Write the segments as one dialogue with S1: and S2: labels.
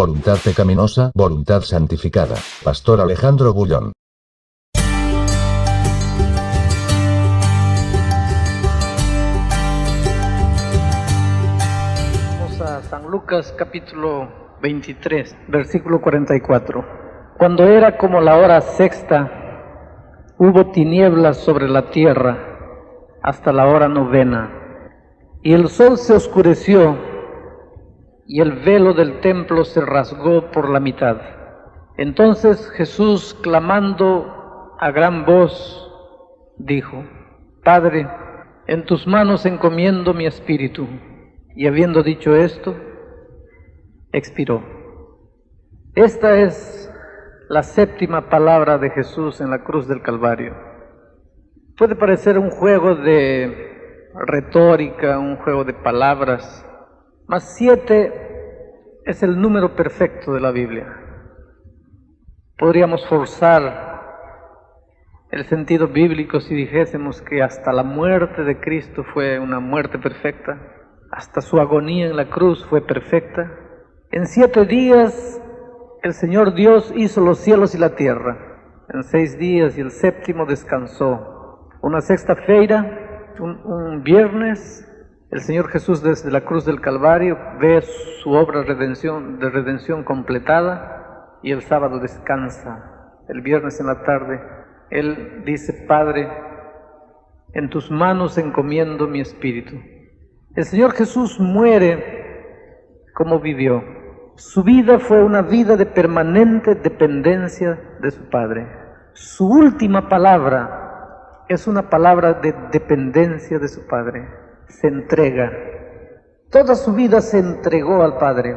S1: voluntad pecaminosa, voluntad santificada. Pastor Alejandro Bullón.
S2: Vamos a San Lucas capítulo 23, versículo 44. Cuando era como la hora sexta, hubo tinieblas sobre la tierra hasta la hora novena, y el sol se oscureció, y el velo del templo se rasgó por la mitad. Entonces Jesús, clamando a gran voz, dijo: Padre, en tus manos encomiendo mi espíritu. Y habiendo dicho esto, expiró. Esta es la séptima palabra de Jesús en la cruz del Calvario. Puede parecer un juego de retórica, un juego de palabras, mas 7 es el número perfecto de la Biblia. Podríamos forzar el sentido bíblico si dijésemos que hasta la muerte de Cristo fue una muerte perfecta, hasta su agonía en la cruz fue perfecta. En 7 días el Señor Dios hizo los cielos y la tierra. En 6 días y el séptimo descansó. Una sexta-feira, un viernes, el Señor Jesús desde la cruz del Calvario ve su obra de redención completada, y el sábado descansa. El viernes en la tarde Él dice: Padre, en tus manos encomiendo mi espíritu. El Señor Jesús muere como vivió. Su vida fue una vida de permanente dependencia de su Padre. Su última palabra es una palabra de dependencia de su Padre. Se entrega. Toda su vida se entregó al Padre.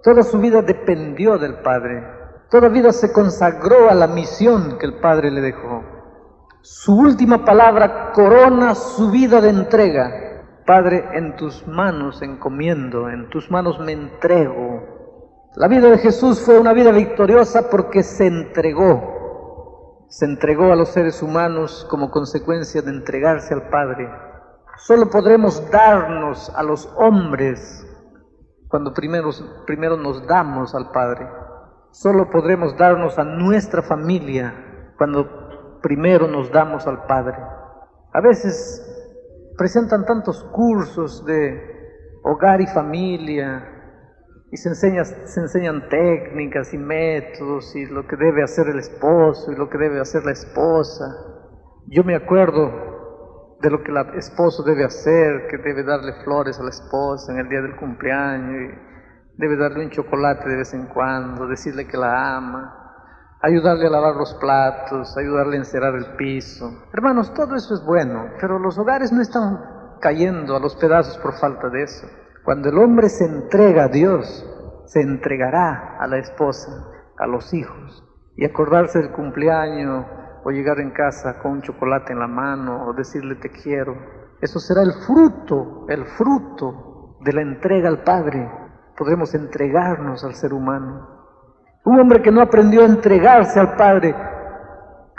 S2: Toda su vida dependió del Padre. Toda vida se consagró a la misión que el Padre le dejó. Su última palabra corona su vida de entrega. Padre, en tus manos encomiendo, en tus manos me entrego. La vida de Jesús fue una vida victoriosa porque se entregó. Se entregó a los seres humanos como consecuencia de entregarse al Padre. Solo podremos darnos a los hombres cuando primero nos damos al Padre. Solo podremos darnos a nuestra familia cuando primero nos damos al Padre. A veces presentan tantos cursos de hogar y familia y se enseñan técnicas y métodos y lo que debe hacer el esposo y lo que debe hacer la esposa. Yo me acuerdo de lo que el esposo debe hacer, que debe darle flores a la esposa en el día del cumpleaños, y debe darle un chocolate de vez en cuando, decirle que la ama, ayudarle a lavar los platos, ayudarle a encerar el piso. Hermanos, todo eso es bueno, pero los hogares no están cayendo a los pedazos por falta de eso. Cuando el hombre se entrega a Dios, se entregará a la esposa, a los hijos, y acordarse del cumpleaños, o llegar en casa con un chocolate en la mano, o decirle te quiero. Eso será el fruto de la entrega al Padre. Podremos entregarnos al ser humano. Un hombre que no aprendió a entregarse al Padre,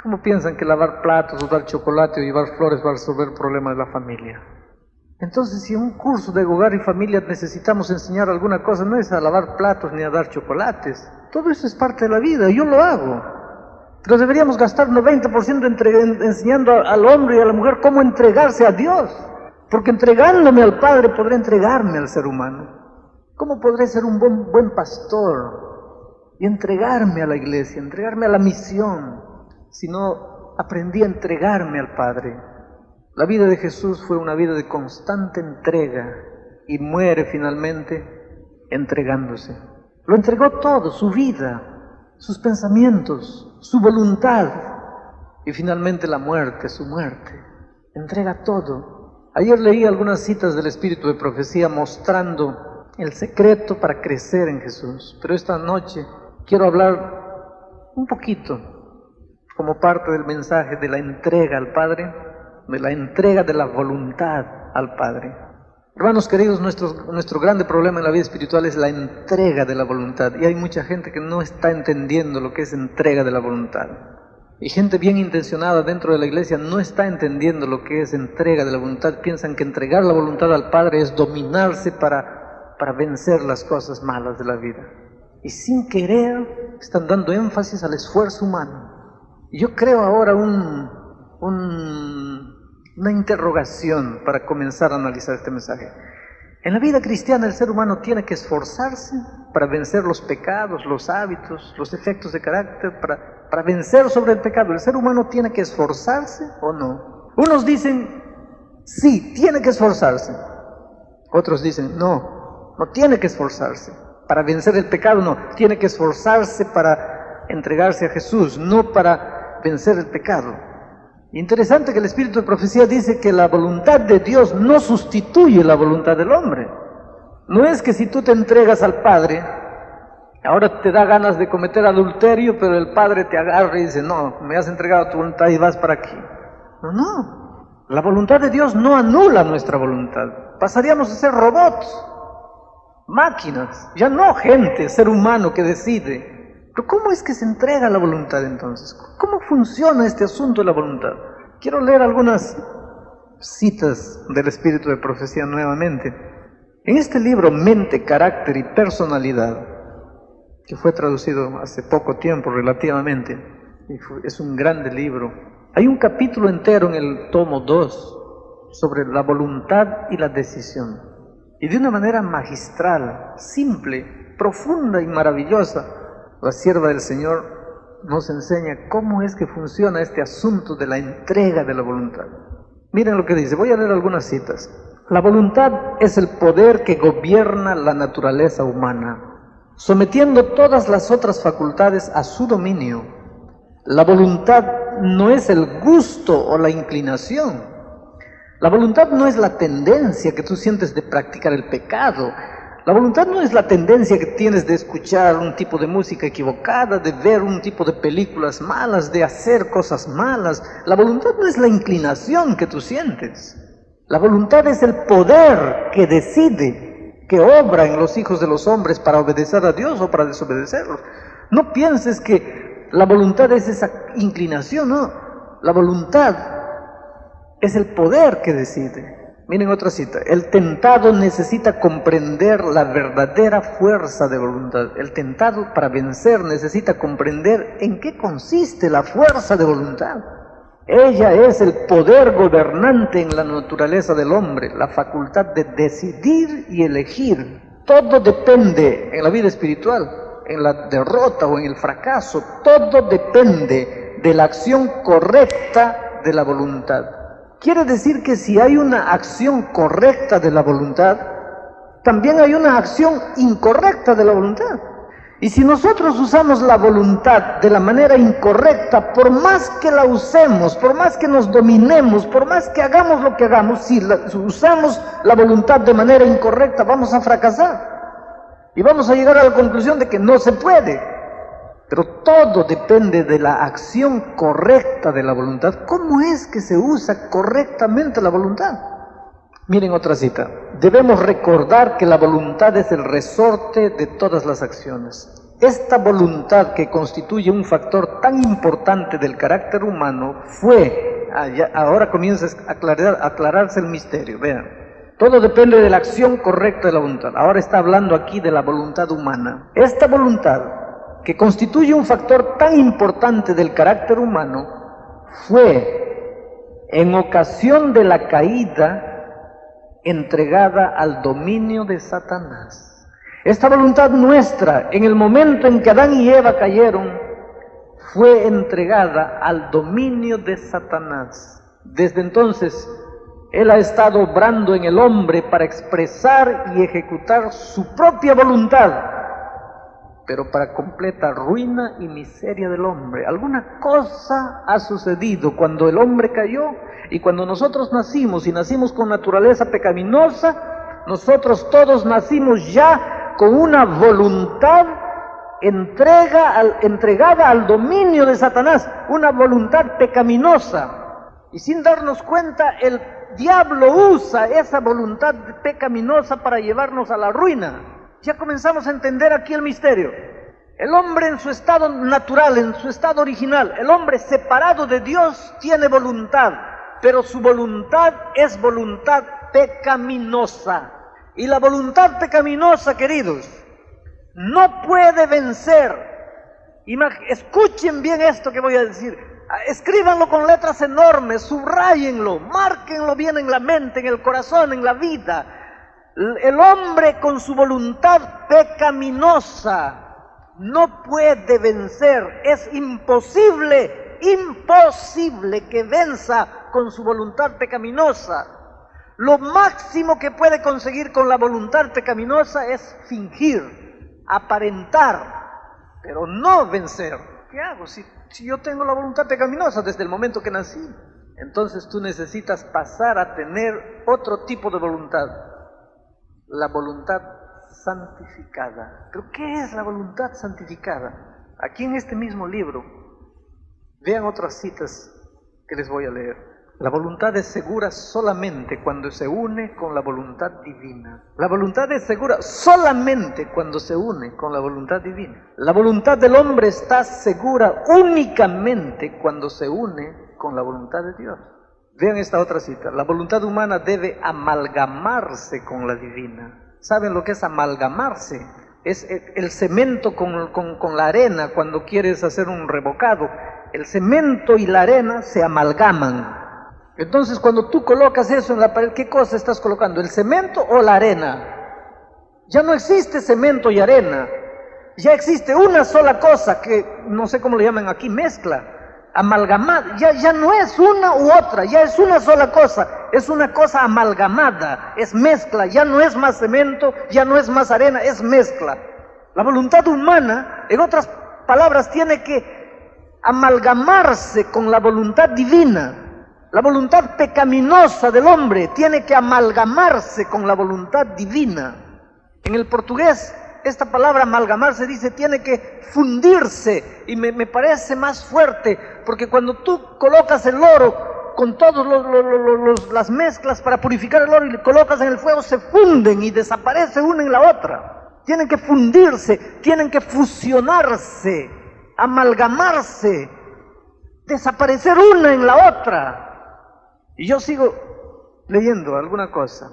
S2: ¿cómo piensan que lavar platos, o dar chocolate, o llevar flores va a resolver el problema de la familia? Entonces, si en un curso de hogar y familia necesitamos enseñar alguna cosa, no es a lavar platos ni a dar chocolates. Todo eso es parte de la vida, yo lo hago. Pero deberíamos gastar 90% enseñando al hombre y a la mujer cómo entregarse a Dios. Porque entregándome al Padre podré entregarme al ser humano. ¿Cómo podré ser un buen pastor y entregarme a la iglesia, entregarme a la misión, si no aprendí a entregarme al Padre? La vida de Jesús fue una vida de constante entrega y muere finalmente entregándose. Lo entregó todo, su vida, sus pensamientos, su voluntad, y finalmente la muerte, su muerte. Entrega todo. Ayer leí algunas citas del Espíritu de Profecía mostrando el secreto para crecer en Jesús, pero esta noche quiero hablar un poquito como parte del mensaje de la entrega al Padre, de la entrega de la voluntad al Padre. Hermanos queridos, nuestro grande problema en la vida espiritual es la entrega de la voluntad, y hay mucha gente que no está entendiendo lo que es entrega de la voluntad. Y gente bien intencionada dentro de la iglesia no está entendiendo lo que es entrega de la voluntad. Piensan que entregar la voluntad al Padre es dominarse para vencer las cosas malas de la vida. y sin querer están dando énfasis al esfuerzo humano. Y yo creo ahora una interrogación para comenzar a analizar este mensaje. En la vida cristiana el ser humano tiene que esforzarse para vencer los pecados, los hábitos, los defectos de carácter, para vencer sobre el pecado. ¿El ser humano tiene que esforzarse o no? Unos dicen, sí, tiene que esforzarse. Otros dicen, no tiene que esforzarse. Para vencer el pecado no, tiene que esforzarse para entregarse a Jesús, no para vencer el pecado. Interesante que el Espíritu de Profecía dice que la voluntad de Dios no sustituye la voluntad del hombre. No es que si tú te entregas al Padre, ahora te da ganas de cometer adulterio, pero el Padre te agarra y dice, no, me has entregado tu voluntad y vas para aquí. No. La voluntad de Dios no anula nuestra voluntad. Pasaríamos a ser robots, máquinas, ya no gente, ser humano que decide. Pero ¿cómo es que se entrega la voluntad entonces? ¿Cómo funciona este asunto de la voluntad? Quiero leer algunas citas del Espíritu de Profecía nuevamente. En este libro, Mente, Carácter y Personalidad, que fue traducido hace poco tiempo relativamente, es un grande libro, hay un capítulo entero en el tomo 2 sobre la voluntad y la decisión. Y de una manera magistral, simple, profunda y maravillosa, la sierva del Señor nos enseña cómo es que funciona este asunto de la entrega de la voluntad. Miren lo que dice, voy a leer algunas citas. La voluntad es el poder que gobierna la naturaleza humana, sometiendo todas las otras facultades a su dominio. La voluntad no es el gusto o la inclinación. La voluntad no es la tendencia que tú sientes de practicar el pecado. La voluntad no es la tendencia que tienes de escuchar un tipo de música equivocada, de ver un tipo de películas malas, de hacer cosas malas. La voluntad no es la inclinación que tú sientes. La voluntad es el poder que decide, que obra en los hijos de los hombres para obedecer a Dios o para desobedecerlos. No pienses que la voluntad es esa inclinación, no. La voluntad es el poder que decide. Miren otra cita, el tentado necesita comprender la verdadera fuerza de voluntad. El tentado para vencer necesita comprender en qué consiste la fuerza de voluntad. Ella es el poder gobernante en la naturaleza del hombre, la facultad de decidir y elegir. Todo depende en la vida espiritual, en la derrota o en el fracaso, todo depende de la acción correcta de la voluntad. Quiere decir que si hay una acción correcta de la voluntad, también hay una acción incorrecta de la voluntad. Y si nosotros usamos la voluntad de la manera incorrecta, por más que la usemos, por más que nos dominemos, por más que hagamos lo que hagamos, si usamos la voluntad de manera incorrecta, vamos a fracasar. Y vamos a llegar a la conclusión de que no se puede. Pero todo depende de la acción correcta de la voluntad. ¿Cómo es que se usa correctamente la voluntad? Miren otra cita. Debemos recordar que la voluntad es el resorte de todas las acciones. Esta voluntad que constituye un factor tan importante del carácter humano fue, ahora comienza a aclararse el misterio, vean. Todo depende de la acción correcta de la voluntad. Ahora está hablando aquí de la voluntad humana. Esta voluntad, que constituye un factor tan importante del carácter humano, fue, en ocasión de la caída, entregada al dominio de Satanás. Esta voluntad nuestra, en el momento en que Adán y Eva cayeron, fue entregada al dominio de Satanás. Desde entonces, él ha estado obrando en el hombre para expresar y ejecutar su propia voluntad, pero para completa ruina y miseria del hombre. Alguna cosa ha sucedido cuando el hombre cayó y cuando nosotros nacimos, y nacimos con naturaleza pecaminosa. Nosotros todos nacimos ya con una voluntad entregada al dominio de Satanás, una voluntad pecaminosa. Y sin darnos cuenta, el diablo usa esa voluntad pecaminosa para llevarnos a la ruina. Ya comenzamos a entender aquí el misterio. El hombre en su estado natural, en su estado original, el hombre separado de Dios tiene voluntad, pero su voluntad es voluntad pecaminosa. Y la voluntad pecaminosa, queridos, no puede vencer. Escuchen bien esto que voy a decir. Escríbanlo con letras enormes, subrayenlo, márquenlo bien en la mente, en el corazón, en la vida. El hombre con su voluntad pecaminosa no puede vencer. Es imposible que venza con su voluntad pecaminosa. Lo máximo que puede conseguir con la voluntad pecaminosa es fingir, aparentar, pero no vencer. ¿Qué hago si yo tengo la voluntad pecaminosa desde el momento que nací? Entonces tú necesitas pasar a tener otro tipo de voluntad, la voluntad santificada. ¿Pero qué es la voluntad santificada? Aquí en este mismo libro, vean otras citas que les voy a leer. La voluntad es segura solamente cuando se une con la voluntad divina. La voluntad es segura solamente cuando se une con la voluntad divina. La voluntad del hombre está segura únicamente cuando se une con la voluntad de Dios. Vean esta otra cita. La voluntad humana debe amalgamarse con la divina. ¿Saben lo que es amalgamarse? Es el cemento con la arena cuando quieres hacer un revocado. El cemento y la arena se amalgaman. Entonces, cuando tú colocas eso en la pared, ¿qué cosa estás colocando? ¿El cemento o la arena? Ya no existe cemento y arena. Ya existe una sola cosa que, no sé cómo le llaman aquí, mezcla, amalgamada. Ya no es una u otra, ya es una sola cosa. Es una cosa amalgamada, es mezcla. Ya no es más cemento, ya no es más arena, es mezcla. La voluntad humana, en otras palabras, tiene que amalgamarse con la voluntad divina. La voluntad pecaminosa del hombre tiene que amalgamarse con la voluntad divina. En el portugués, esta palabra amalgamarse dice tiene que fundirse, y me parece más fuerte, porque cuando tú colocas el oro con todas las mezclas para purificar el oro y le colocas en el fuego, se funden y desaparece una en la otra. Tienen que fundirse, tienen que fusionarse, amalgamarse, desaparecer una en la otra. Y yo sigo leyendo alguna cosa.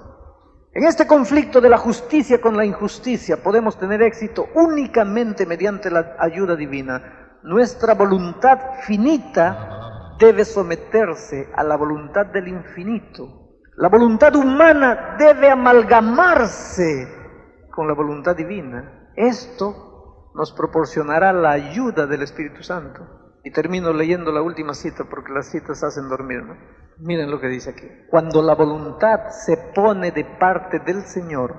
S2: En este conflicto de la justicia con la injusticia podemos tener éxito únicamente mediante la ayuda divina. Nuestra voluntad finita debe someterse a la voluntad del infinito. La voluntad humana debe amalgamarse con la voluntad divina. Esto nos proporcionará la ayuda del Espíritu Santo. Y termino leyendo la última cita porque las citas hacen dormir, ¿no? Miren lo que dice aquí. Cuando la voluntad se pone de parte del Señor,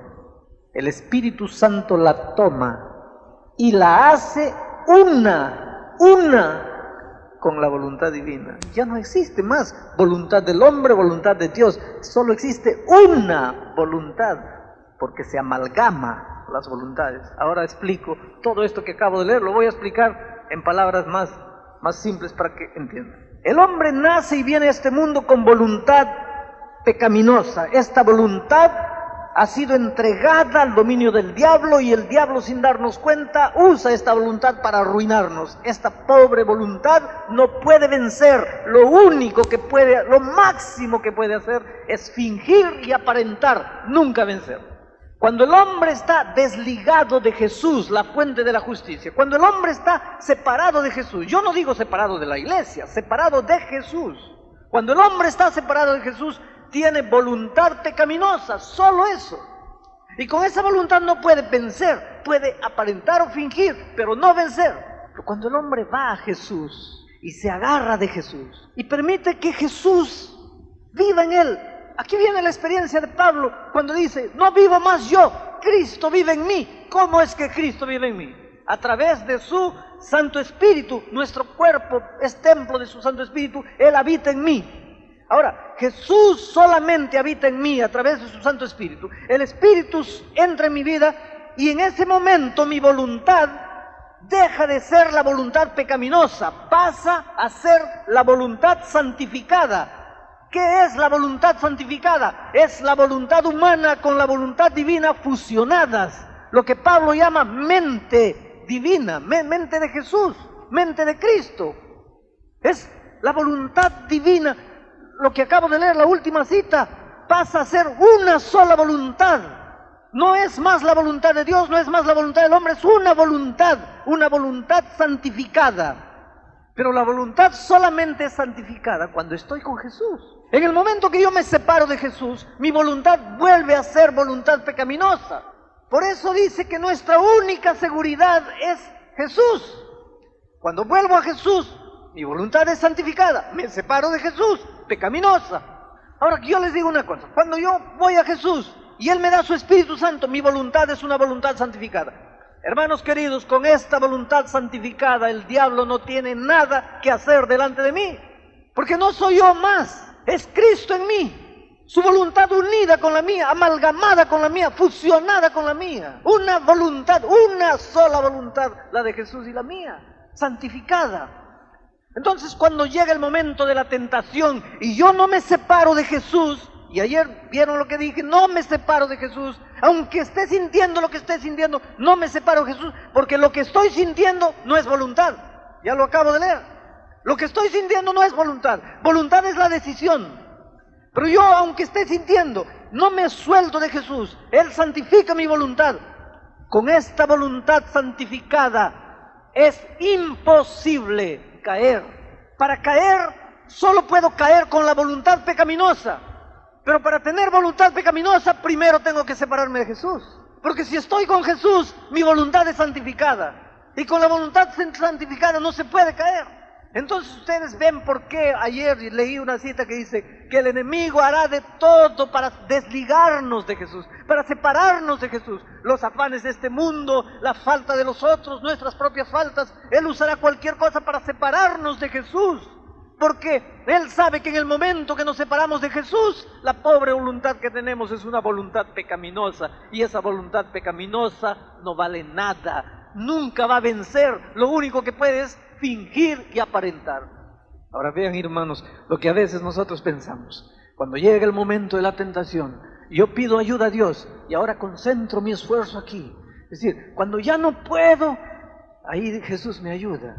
S2: el Espíritu Santo la toma y la hace una con la voluntad divina. Ya no existe más voluntad del hombre, voluntad de Dios. Solo existe una voluntad, porque se amalgama las voluntades. Ahora explico todo esto que acabo de leer, lo voy a explicar en palabras más simples para que entiendan. El hombre nace y viene a este mundo con voluntad pecaminosa. Esta voluntad ha sido entregada al dominio del diablo, y el diablo, sin darnos cuenta, usa esta voluntad para arruinarnos. Esta pobre voluntad no puede vencer. Lo máximo que puede hacer es fingir y aparentar, nunca vencer. Cuando el hombre está desligado de Jesús, la fuente de la justicia, cuando el hombre está separado de Jesús, yo no digo separado de la iglesia, separado de Jesús. Cuando el hombre está separado de Jesús, tiene voluntad pecaminosa, solo eso. Y con esa voluntad no puede vencer, puede aparentar o fingir, pero no vencer. Pero cuando el hombre va a Jesús y se agarra de Jesús y permite que Jesús viva en él. Aquí viene la experiencia de Pablo cuando dice, no vivo más yo, Cristo vive en mí. ¿Cómo es que Cristo vive en mí? A través de su Santo Espíritu. Nuestro cuerpo es templo de su Santo Espíritu, Él habita en mí. Ahora, Jesús solamente habita en mí a través de su Santo Espíritu. El Espíritu entra en mi vida y en ese momento mi voluntad deja de ser la voluntad pecaminosa, pasa a ser la voluntad santificada. ¿Qué es la voluntad santificada? Es la voluntad humana con la voluntad divina fusionadas. Lo que Pablo llama mente divina, mente de Jesús, mente de Cristo. Es la voluntad divina. Lo que acabo de leer, la última cita, pasa a ser una sola voluntad.
S3: No es más la voluntad de Dios, no es más la voluntad del hombre, es una voluntad santificada. Pero la voluntad solamente es santificada cuando estoy con Jesús. En el momento que yo me separo de Jesús, mi voluntad vuelve a ser voluntad pecaminosa. Por eso dice que nuestra única seguridad es Jesús. Cuando vuelvo a Jesús, mi voluntad es santificada. Me separo de Jesús, pecaminosa. Ahora yo les digo una cosa, cuando yo voy a Jesús y Él me da su Espíritu Santo, mi voluntad es una voluntad santificada. Hermanos queridos, con esta voluntad santificada, el diablo no tiene nada que hacer delante de mí, porque no soy yo más, es Cristo en mí, su voluntad unida con la mía, amalgamada con la mía, fusionada con la mía, una voluntad, una sola voluntad, la de Jesús y la mía, santificada. Entonces cuando llega el momento de la tentación y yo no me separo de Jesús, y ayer vieron lo que dije, no me separo de Jesús, aunque esté sintiendo lo que esté sintiendo, no me separo de Jesús, porque lo que estoy sintiendo no es voluntad, ya lo acabo de leer, lo que estoy sintiendo no es voluntad, voluntad es la decisión, pero yo aunque esté sintiendo, no me suelto de Jesús, Él santifica mi voluntad, con esta voluntad santificada es imposible caer, para caer solo puedo caer con la voluntad pecaminosa. Pero para tener voluntad pecaminosa, primero tengo que separarme de Jesús. Porque si estoy con Jesús, mi voluntad es santificada. Y con la voluntad santificada no se puede caer. Entonces ustedes ven por qué ayer leí una cita que dice que el enemigo hará de todo para desligarnos de Jesús, para separarnos de Jesús. Los afanes de este mundo, la falta de los otros, nuestras propias faltas. Él usará cualquier cosa para separarnos de Jesús. Porque Él sabe que en el momento que nos separamos de Jesús, la pobre voluntad que tenemos es una voluntad pecaminosa. Y esa voluntad pecaminosa no vale nada. Nunca va a vencer. Lo único que puede es fingir y aparentar. Ahora vean, hermanos, lo que a veces nosotros pensamos. Cuando llega el momento de la tentación, yo pido ayuda a Dios y ahora concentro mi esfuerzo aquí. Es decir, cuando ya no puedo, ahí Jesús me ayuda.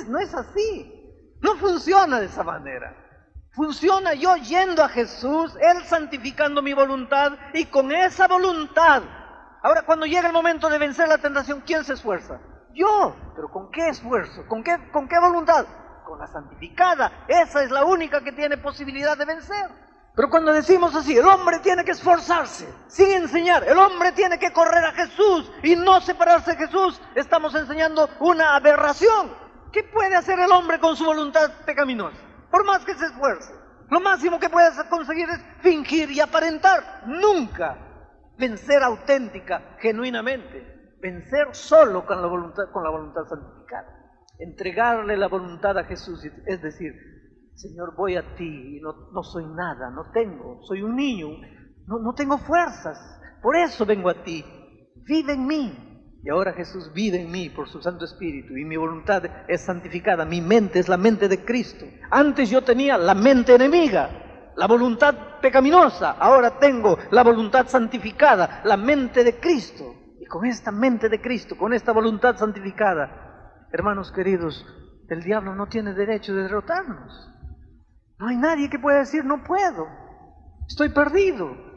S3: No es así. No funciona de esa manera. Funciona yo yendo a Jesús, Él santificando mi voluntad y con esa voluntad. Ahora cuando llega el momento de vencer la tentación, ¿quién se esfuerza? Yo. ¿Pero con qué esfuerzo? ¿Con qué voluntad? Con la santificada. Esa es la única que tiene posibilidad de vencer. Pero cuando decimos así, el hombre tiene que esforzarse, sin enseñar, el hombre tiene que correr a Jesús y no separarse de Jesús, estamos enseñando una aberración. ¿Qué puede hacer el hombre con su voluntad pecaminosa? Por más que se esfuerce, lo máximo que puede conseguir es fingir y aparentar. Nunca vencer auténtica, genuinamente. Vencer solo con la voluntad santificada. Entregarle la voluntad a Jesús, es decir, Señor, voy a ti, no soy nada, no tengo, soy un niño, no tengo fuerzas, por eso vengo a ti, vive en mí. Y ahora Jesús vive en mí por su Santo Espíritu y mi voluntad es santificada, mi mente es la mente de Cristo. Antes yo tenía la mente enemiga, la voluntad pecaminosa, ahora tengo la voluntad santificada, la mente de Cristo. Y con esta mente de Cristo, con esta voluntad santificada, hermanos queridos, el diablo no tiene derecho de derrotarnos. No hay nadie que pueda decir, no puedo, estoy perdido.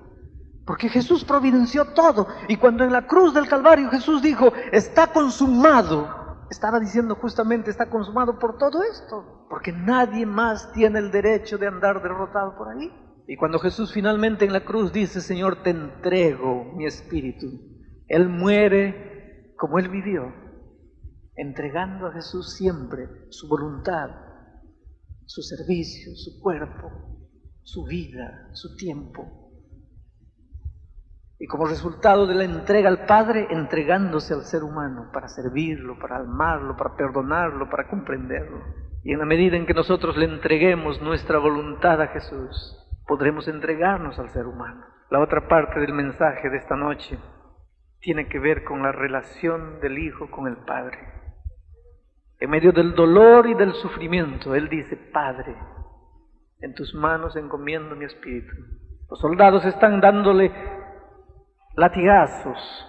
S3: Porque Jesús providenció todo. Y cuando en la cruz del Calvario Jesús dijo, está consumado, estaba diciendo justamente, está consumado por todo esto. Porque nadie más tiene el derecho de andar derrotado por ahí. Y cuando Jesús finalmente en la cruz dice, Señor, te entrego mi espíritu, Él muere como Él vivió, entregando a Jesús siempre su voluntad, su servicio, su cuerpo, su vida, su tiempo. Y como resultado de la entrega al Padre, entregándose al ser humano para servirlo, para amarlo, para perdonarlo, para comprenderlo. Y en la medida en que nosotros le entreguemos nuestra voluntad a Jesús, podremos entregarnos al ser humano. La otra parte del mensaje de esta noche tiene que ver con la relación del Hijo con el Padre. En medio del dolor y del sufrimiento, Él dice, Padre, en tus manos encomiendo mi espíritu. Los soldados están dándole latigazos.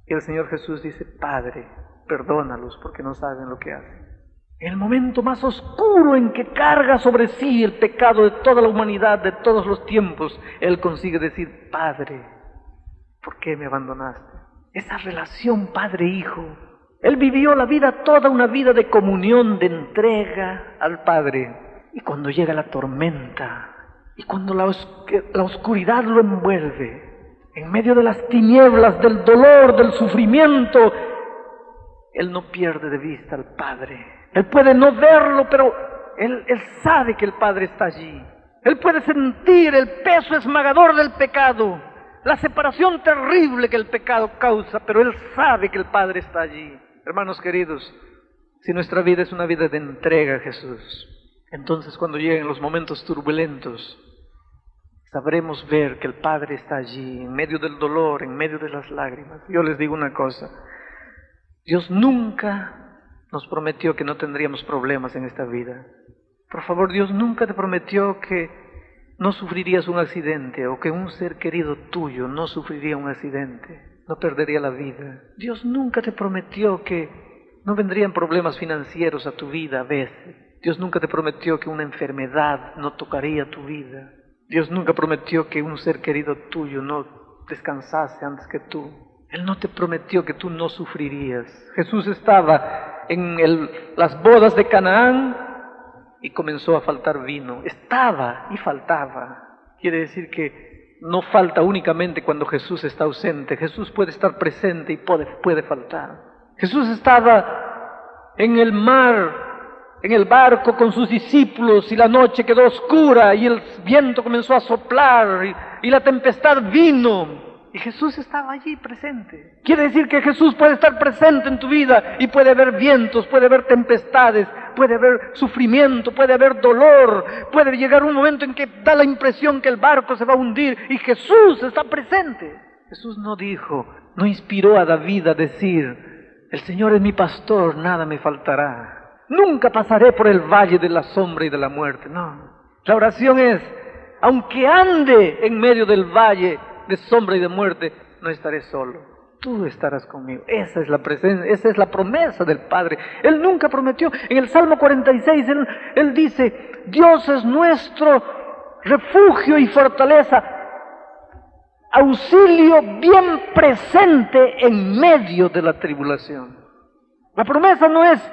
S3: Y el Señor Jesús dice, Padre, perdónalos porque no saben lo que hacen. En el momento más oscuro en que carga sobre sí el pecado de toda la humanidad, de todos los tiempos, Él consigue decir, Padre,
S2: ¿Por qué me abandonaste? Esa relación padre-hijo. Él vivió la vida, toda una vida de comunión, de entrega al Padre. Y cuando llega la tormenta, y cuando la oscuridad lo envuelve, en medio de las tinieblas, del dolor, del sufrimiento, Él no pierde de vista al Padre. Él puede no verlo, pero Él sabe que el Padre está allí. Él puede sentir el peso esmagador del pecado, la separación terrible que el pecado causa, pero Él sabe que el Padre está allí. Hermanos queridos, si nuestra vida es una vida de entrega a Jesús, entonces cuando lleguen los momentos turbulentos, sabremos ver que el Padre está allí, en medio del dolor, en medio de las lágrimas. Yo les digo una cosa, Dios nunca nos prometió que no tendríamos problemas en esta vida. Por favor, Dios nunca te prometió que no sufrirías un accidente o que un ser querido tuyo no sufriría un accidente, no perdería la vida. Dios nunca te prometió que no vendrían problemas financieros a tu vida a veces. Dios nunca te prometió que una enfermedad no tocaría tu vida. Dios nunca prometió que un ser querido tuyo no descansase antes que tú. Él no te prometió que tú no sufrirías. Jesús estaba en las bodas de Canaán y comenzó a faltar vino. Estaba y faltaba. Quiere decir que no falta únicamente cuando Jesús está ausente. Jesús puede estar presente y puede faltar. Jesús estaba en el mar, en el barco con sus discípulos, y la noche quedó oscura y el viento comenzó a soplar y la tempestad vino. Y Jesús estaba allí presente. Quiere decir que Jesús puede estar presente en tu vida y puede haber vientos, puede haber tempestades, puede haber sufrimiento, puede haber dolor, puede llegar un momento en que da la impresión que el barco se va a hundir y Jesús está presente. Jesús no dijo, no inspiró a David a decir, el Señor es mi pastor, nada me faltará. Nunca pasaré por el valle de la sombra y de la muerte. No, la oración es, aunque ande en medio del valle de sombra y de muerte, no estaré solo. Tú estarás conmigo. Esa es la presencia, esa es la promesa del Padre. Él nunca prometió. En el Salmo 46, Él dice, Dios es nuestro refugio y fortaleza, auxilio bien presente en medio de la tribulación. La promesa no es,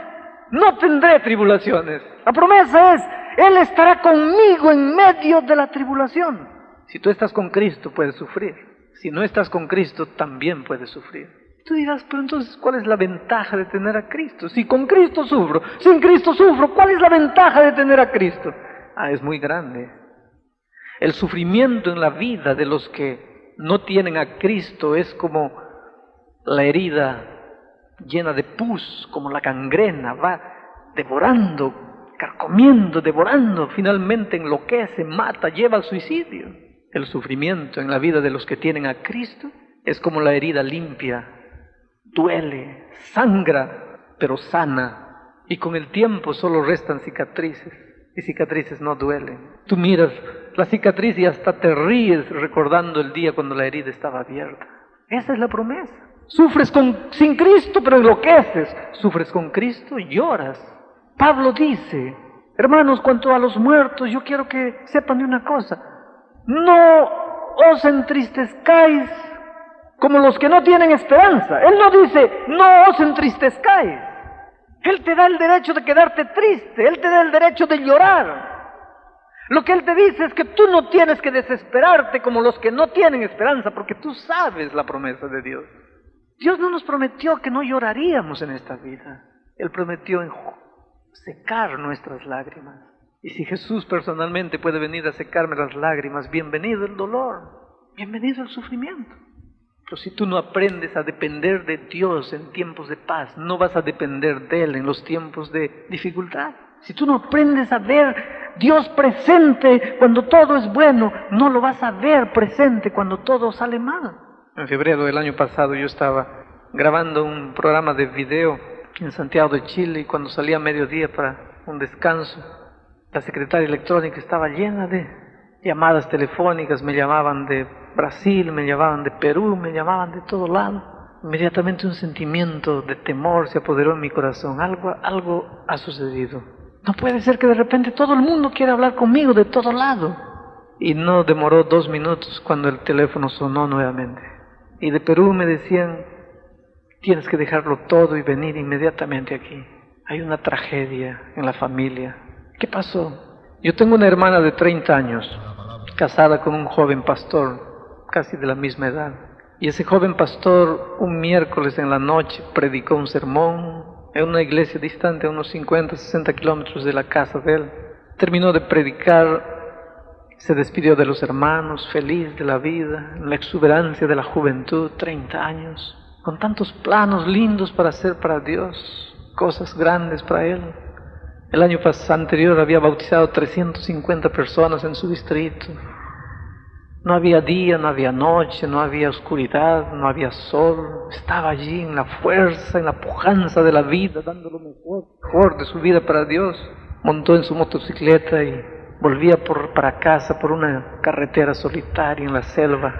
S2: no tendré tribulaciones. La promesa es, Él estará conmigo en medio de la tribulación. Si tú estás con Cristo, puedes sufrir. Si no estás con Cristo, también puedes sufrir. Tú dirás, pero entonces, ¿cuál es la ventaja de tener a Cristo? Si con Cristo sufro, sin Cristo sufro, ¿cuál es la ventaja de tener a Cristo? Es muy grande. El sufrimiento en la vida de los que no tienen a Cristo es como la herida llena de pus, como la gangrena, va devorando, carcomiendo, devorando, finalmente enloquece, mata, lleva al suicidio. El sufrimiento en la vida de los que tienen a Cristo es como la herida limpia, duele, sangra, pero sana. Y con el tiempo solo restan cicatrices, y cicatrices no duelen. Tú miras la cicatriz y hasta te ríes recordando el día cuando la herida estaba abierta. Esa es la promesa. Sufres sin Cristo, pero enloqueces. Sufres con Cristo y lloras. Pablo dice, hermanos, cuanto a los muertos, yo quiero que sepan de una cosa. No os entristezcáis como los que no tienen esperanza. Él no dice, no os entristezcáis. Él te da el derecho de quedarte triste, Él te da el derecho de llorar. Lo que Él te dice es que tú no tienes que desesperarte como los que no tienen esperanza, porque tú sabes la promesa de Dios. Dios no nos prometió que no lloraríamos en esta vida. Él prometió secar nuestras lágrimas. Y si Jesús personalmente puede venir a secarme las lágrimas, bienvenido el dolor, bienvenido el sufrimiento. Pero si tú no aprendes a depender de Dios en tiempos de paz, no vas a depender de Él en los tiempos de dificultad. Si tú no aprendes a ver Dios presente cuando todo es bueno, no lo vas a ver presente cuando todo sale mal. En febrero del año pasado yo estaba grabando un programa de video en Santiago de Chile y cuando salía a mediodía para un descanso, la secretaria electrónica estaba llena de llamadas telefónicas, me llamaban de Brasil, me llamaban de Perú, me llamaban de todo lado. Inmediatamente un sentimiento de temor se apoderó en mi corazón, algo ha sucedido. No puede ser que de repente todo el mundo quiera hablar conmigo de todo lado. Y no demoró 2 minutos cuando el teléfono sonó nuevamente. Y de Perú me decían, tienes que dejarlo todo y venir inmediatamente aquí. Hay una tragedia en la familia. ¿Qué pasó? Yo tengo una hermana de 30 años, casada con un joven pastor, casi de la misma edad. Y ese joven pastor, un miércoles en la noche, predicó un sermón en una iglesia distante, a unos 50, 60 kilómetros de la casa de él. Terminó de predicar, se despidió de los hermanos, feliz de la vida, en la exuberancia de la juventud, 30 años, con tantos planos lindos para hacer para Dios, cosas grandes para él. El año anterior había bautizado 350 personas en su distrito. No había día, no había noche, no había oscuridad, no había sol. Estaba allí en la fuerza, en la pujanza de la vida, dando lo mejor de su vida para Dios. Montó en su motocicleta y volvía para casa por una carretera solitaria en la selva.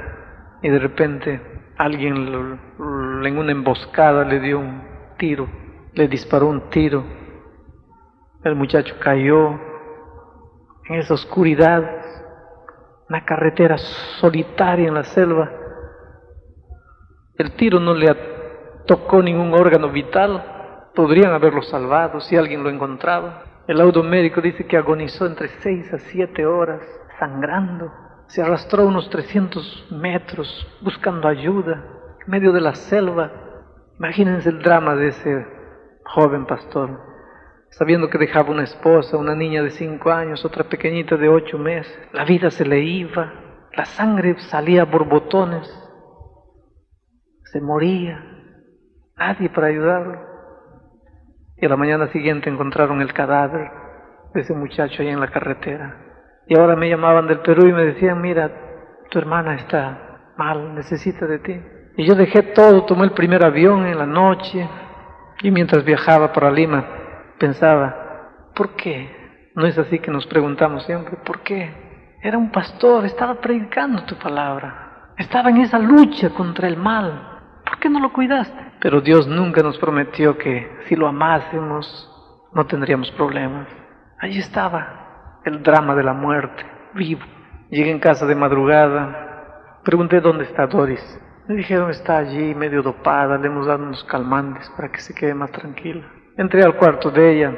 S2: Y de repente alguien en una emboscada le dio un tiro, le disparó un tiro. El muchacho cayó en esa oscuridad, una carretera solitaria en la selva. El tiro no le tocó ningún órgano vital. Podrían haberlo salvado si alguien lo encontraba. El laudo médico dice que agonizó entre 6 a 7 horas, sangrando. Se arrastró unos 300 metros buscando ayuda en medio de la selva. Imagínense el drama de ese joven pastor, sabiendo que dejaba una esposa, una niña de 5 años, otra pequeñita de 8 meses. La vida se le iba, la sangre salía a borbotones, se moría, nadie para ayudarlo. Y a la mañana siguiente encontraron el cadáver de ese muchacho ahí en la carretera. Y ahora me llamaban del Perú y me decían, mira, tu hermana está mal, necesita de ti. Y yo dejé todo, tomé el primer avión en la noche, y mientras viajaba para Lima, pensaba, ¿por qué? ¿No es así que nos preguntamos siempre? ¿Por qué? Era un pastor, estaba predicando tu palabra, estaba en esa lucha contra el mal. ¿Por qué no lo cuidaste? Pero Dios nunca nos prometió que si lo amásemos no tendríamos problemas. Allí estaba el drama de la muerte, vivo. Llegué en casa de madrugada, pregunté dónde está Doris. Me dijeron, está allí medio dopada, le hemos dado unos calmantes para que se quede más tranquila. Entré al cuarto de ella,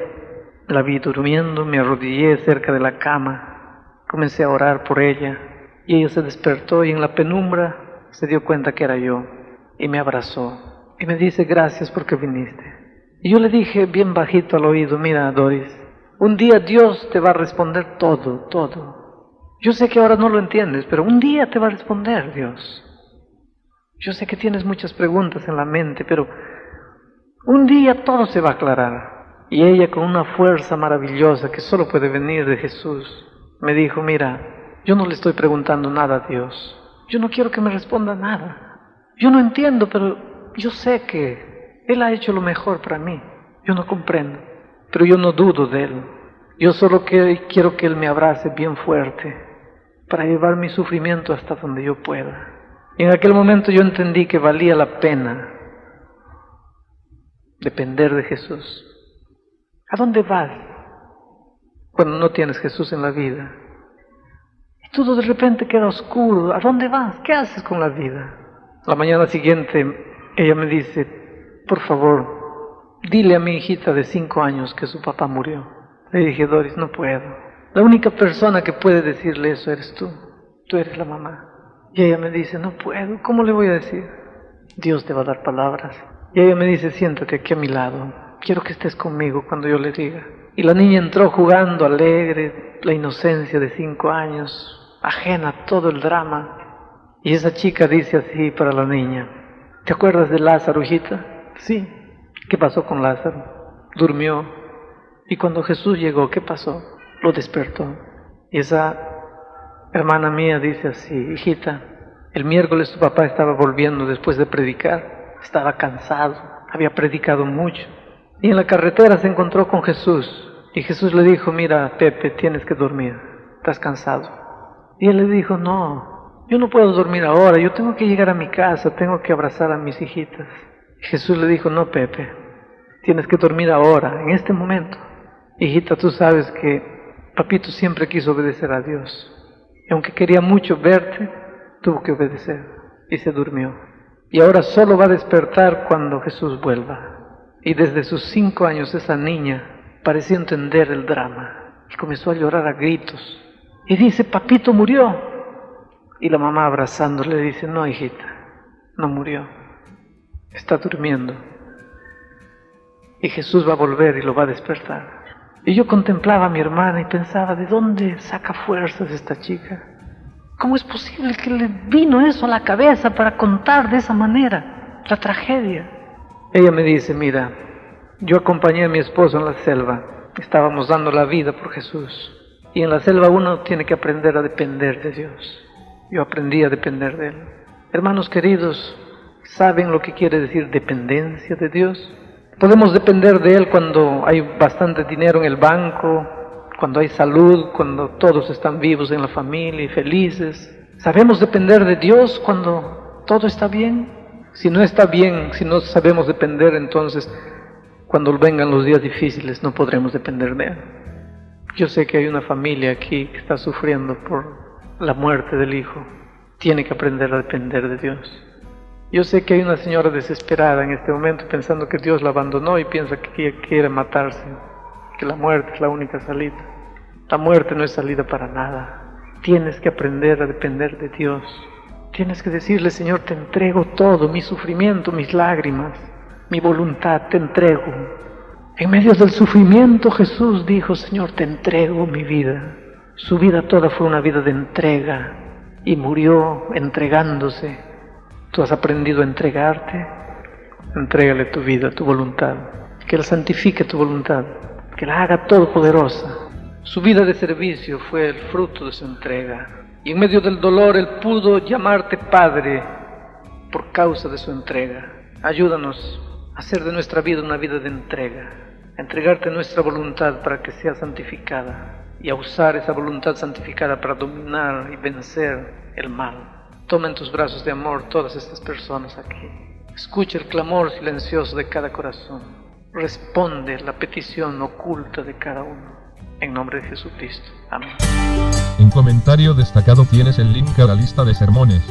S2: la vi durmiendo, me arrodillé cerca de la cama, comencé a orar por ella y ella se despertó y en la penumbra se dio cuenta que era yo y me abrazó y me dice, gracias porque viniste. Y yo le dije bien bajito al oído, mira Doris, un día Dios te va a responder todo, todo. Yo sé que ahora no lo entiendes, pero un día te va a responder Dios. Yo sé que tienes muchas preguntas en la mente, pero un día todo se va a aclarar. Y ella, con una fuerza maravillosa que solo puede venir de Jesús, me dijo, mira, yo no le estoy preguntando nada a Dios. Yo no quiero que me responda nada. Yo no entiendo, pero yo sé que Él ha hecho lo mejor para mí. Yo no comprendo, pero yo no dudo de Él. Yo solo quiero que Él me abrace bien fuerte para llevar mi sufrimiento hasta donde yo pueda. Y en aquel momento yo entendí que valía la pena depender de Jesús. ¿A dónde vas cuando no tienes Jesús en la vida? Y todo de repente queda oscuro. ¿A dónde vas? ¿Qué haces con la vida? La mañana siguiente ella me dice, por favor, dile a mi hijita de 5 años que su papá murió. Le dije, Doris, no puedo. La única persona que puede decirle eso eres tú. Tú eres la mamá. Y ella me dice, no puedo, ¿cómo le voy a decir? Dios te va a dar palabras. Y ella me dice, siéntate aquí a mi lado, quiero que estés conmigo cuando yo le diga. Y la niña entró jugando alegre, la inocencia de 5 años, ajena a todo el drama. Y esa chica dice así para la niña, ¿te acuerdas de Lázaro, hijita? Sí. ¿Qué pasó con Lázaro? Durmió. Y cuando Jesús llegó, ¿qué pasó? Lo despertó. Y esa hermana mía dice así, hijita, el miércoles tu papá estaba volviendo después de predicar, estaba cansado, había predicado mucho, y en la carretera se encontró con Jesús, y Jesús le dijo, mira Pepe, tienes que dormir, estás cansado. Y él le dijo, no, yo no puedo dormir ahora, yo tengo que llegar a mi casa, tengo que abrazar a mis hijitas. Y Jesús le dijo, no Pepe, tienes que dormir ahora, en este momento. Hijita, tú sabes que papito siempre quiso obedecer a Dios. Y aunque quería mucho verte, tuvo que obedecer y se durmió. Y ahora solo va a despertar cuando Jesús vuelva. Y desde sus 5 años esa niña parecía entender el drama. Y comenzó a llorar a gritos. Y dice, papito murió. Y la mamá abrazándole dice, no hijita, no murió. Está durmiendo. Y Jesús va a volver y lo va a despertar. Y yo contemplaba a mi hermana y pensaba, ¿de dónde saca fuerzas esta chica? ¿Cómo es posible que le vino eso a la cabeza para contar de esa manera la tragedia? Ella me dice, mira, yo acompañé a mi esposo en la selva. Estábamos dando la vida por Jesús. Y en la selva uno tiene que aprender a depender de Dios. Yo aprendí a depender de Él. Hermanos queridos, ¿saben lo que quiere decir dependencia de Dios? Podemos depender de Él cuando hay bastante dinero en el banco, cuando hay salud, cuando todos están vivos en la familia y felices. ¿Sabemos depender de Dios cuando todo está bien? Si no está bien, si no sabemos depender, entonces cuando vengan los días difíciles no podremos depender de Él. Yo sé que hay una familia aquí que está sufriendo por la muerte del hijo. Tiene que aprender a depender de Dios. Yo sé que hay una señora desesperada en este momento pensando que Dios la abandonó y piensa que quiere matarse, que la muerte es la única salida. La muerte no es salida para nada. Tienes que aprender a depender de Dios. Tienes que decirle, Señor, te entrego todo, mi sufrimiento, mis lágrimas, mi voluntad, te entrego. En medio del sufrimiento Jesús dijo, Señor, te entrego mi vida. Su vida toda fue una vida de entrega y murió entregándose. ¿Tú has aprendido a entregarte? Entrégale tu vida, tu voluntad. Que Él santifique tu voluntad, que la haga todopoderosa. Su vida de servicio fue el fruto de su entrega. Y en medio del dolor Él pudo llamarte Padre por causa de su entrega. Ayúdanos a hacer de nuestra vida una vida de entrega. A entregarte nuestra voluntad para que sea santificada. Y a usar esa voluntad santificada para dominar y vencer el mal. Toma en tus brazos de amor todas estas personas aquí. Escucha el clamor silencioso de cada corazón. Responde la petición oculta de cada uno. En nombre de Jesucristo. Amén.
S4: En comentario destacado tienes el link a la lista de sermones.